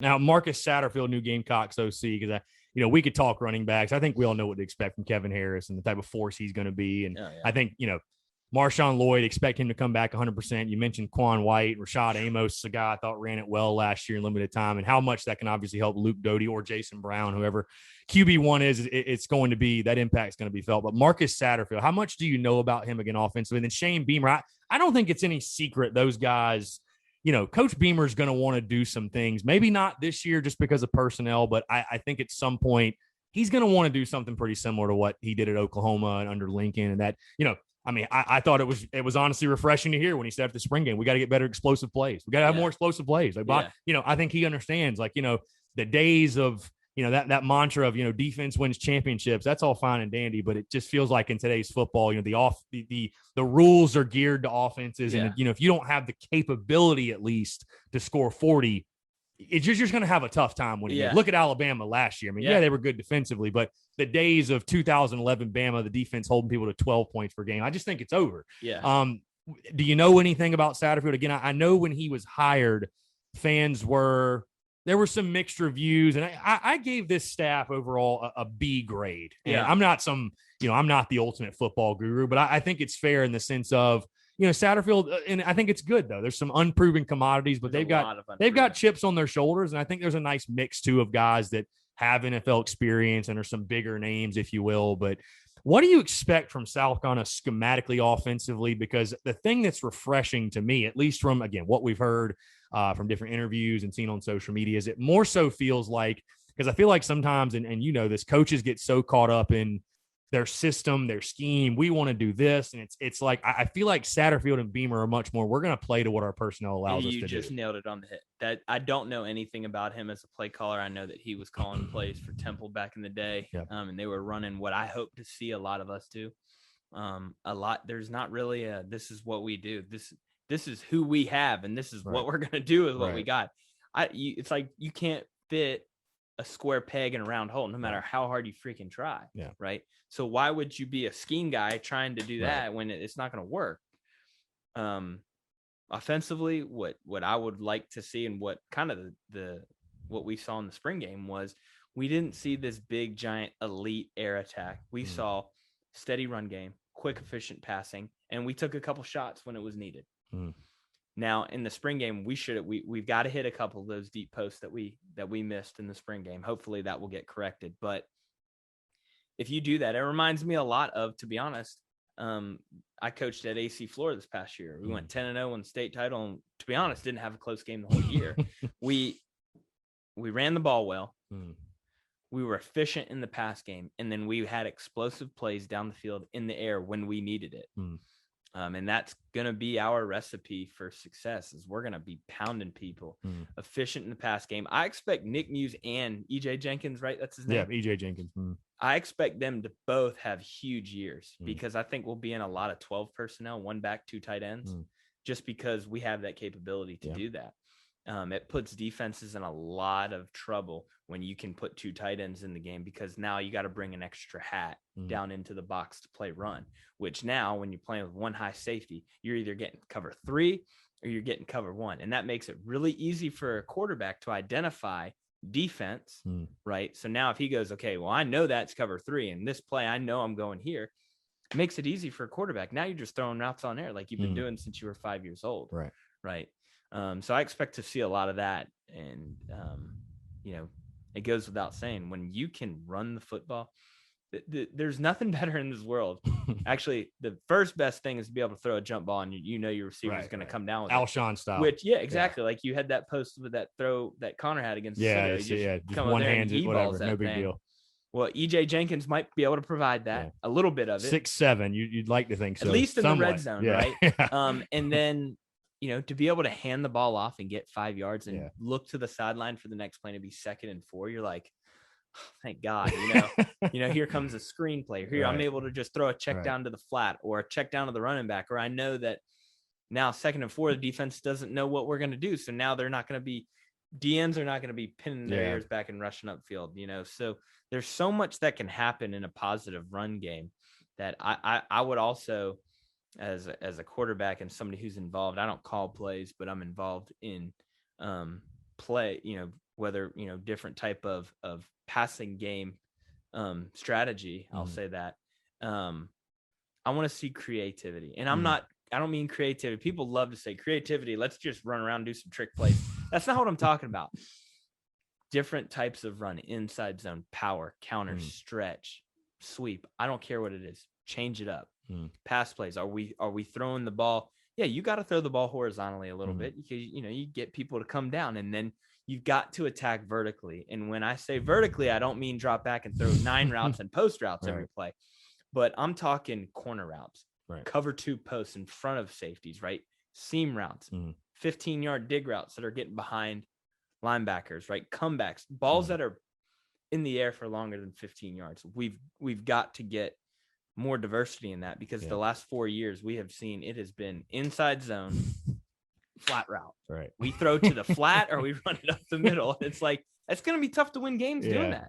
Now, Marcus Satterfield, new Gamecocks OC, because we could talk running backs. I think we all know what to expect from Kevin Harris and the type of force he's going to be. And I think, Marshawn Lloyd, expect him to come back 100%. You mentioned Quan White, Rashad Amos, a guy I thought ran it well last year in limited time, and how much that can obviously help Luke Doty or Jason Brown, whoever QB1 is, it's going to be, that impact's going to be felt. But Marcus Satterfield, how much do you know about him again offensively? And then Shane Beamer, I don't think it's any secret those guys, Coach Beamer is going to want to do some things, maybe not this year just because of personnel, but I think at some point he's going to want to do something pretty similar to what he did at Oklahoma and under Lincoln. And that, I thought it was honestly refreshing to hear when he said after the spring game, we got to get better explosive plays. We got to have more explosive plays. I think he understands, the days of, that mantra of, defense wins championships. That's all fine and dandy, but it just feels like in today's football, the rules are geared to offenses. And, if you don't have the capability at least to score 40, you're just going to have a tough time when you look at Alabama last year. I mean, they were good defensively, but the days of 2011 Bama, the defense holding people to 12 points per game, I just think it's over. Yeah. Do you know anything about Satterfield? Again, I know when he was hired, there were some mixed reviews, and I gave this staff overall a B grade. And I'm not I'm not the ultimate football guru, but I think it's fair in the sense of, Satterfield, and I think it's good though. There's some unproven commodities, but they've got chips on their shoulders, and I think there's a nice mix too of guys that have NFL experience and are some bigger names, if you will. But what do you expect from South Carolina schematically, offensively? Because the thing that's refreshing to me, at least from again what we've heard from different interviews and seen on social media, is it more so feels like, because I feel like sometimes, and this, coaches get so caught up in their system, their scheme. We want to do this. And it's like, I feel like Satterfield and Beamer are much more, we're going to play to what our personnel allows us to do. You just nailed it on the head. That I don't know anything about him as a play caller. I know that he was calling plays for Temple back in the day. Yep. And they were running what I hope to see a lot of us do. There's not really this is what we do. This is who we have. And this is what we're going to do with what we got. It's like, you can't fit a square peg in a round hole, no matter how hard you freaking try. Yeah. Right. So why would you be a scheme guy trying to do that when it's not going to work? Offensively, what I would like to see, and what kind of what we saw in the spring game, was we didn't see this big giant elite air attack. We saw steady run game, quick, efficient passing, and we took a couple shots when it was needed. Now in the spring game, we've got to hit a couple of those deep posts that we missed in the spring game. Hopefully that will get corrected. But if you do that, it reminds me a lot of, to be honest, I coached at AC Florida this past year. We went 10-0 in the state title, and to be honest, didn't have a close game the whole year. We ran the ball well. We were efficient in the pass game, and then we had explosive plays down the field in the air when we needed it. And that's going to be our recipe for success, is we're going to be pounding people, efficient in the pass game. I expect Nick Muse and EJ Jenkins, right? That's his name. Yeah, EJ Jenkins. I expect them to both have huge years, because I think we'll be in a lot of 12 personnel, 1 back, 2 tight ends, just because we have that capability to do that. It puts defenses in a lot of trouble when you can put 2 tight ends in the game, because now you got to bring an extra hat down into the box to play run, which now when you're playing with 1 high safety, you're either getting cover 3 or you're getting cover 1. And that makes it really easy for a quarterback to identify defense, right? So now if he goes, okay, well, I know that's cover 3, and this play, I know I'm going here, it makes it easy for a quarterback. Now you're just throwing routes on air like you've been doing since you were 5 years old. Right. So I expect to see a lot of that. And, it goes without saying, when you can run the football, there's nothing better in this world. Actually, the first best thing is to be able to throw a jump ball, and your receiver is going to come down with Alshon style. Which, exactly. Like you had that post with that throw that Connor had against just one-handed, whatever, no big deal. Well, EJ Jenkins might be able to provide that, a little bit of it. 6'7", you'd like to think so. At least in the red zone, right? Yeah. And then, to be able to hand the ball off and get 5 yards and look to the sideline for the next play to be 2nd and 4, you're like, oh, thank God, here comes a screenplay. Here, I'm able to just throw a check down to the flat, or a check down to the running back, or I know that now 2nd and 4, the defense doesn't know what we're going to do. So now DNs are not going to be pinning their ears back and rushing upfield, so there's so much that can happen in a positive run game that I would also, as a quarterback and somebody who's involved, I don't call plays, but I'm involved in play, whether, different type of passing game strategy. I'll say that. I want to see creativity, and I don't mean creativity. People love to say creativity. Let's just run around and do some trick plays. That's not what I'm talking about. Different types of run, inside zone, power, counter, stretch, sweep. I don't care what it is. Change it up. Pass plays. Are we throwing the ball? Yeah, you got to throw the ball horizontally a little bit because, you get people to come down, and then you've got to attack vertically. And when I say vertically, I don't mean drop back and throw 9 routes and post routes every play, but I'm talking corner routes, cover 2 posts in front of safeties, right? Seam routes, 15-yard dig routes that are getting behind linebackers, right? Comebacks, balls that are in the air for longer than 15 yards. We've got to get more diversity in that because the last 4 years we have seen it has been inside zone, flat route. Right. We throw to the flat or we run it up the middle. It's like, it's going to be tough to win games doing that.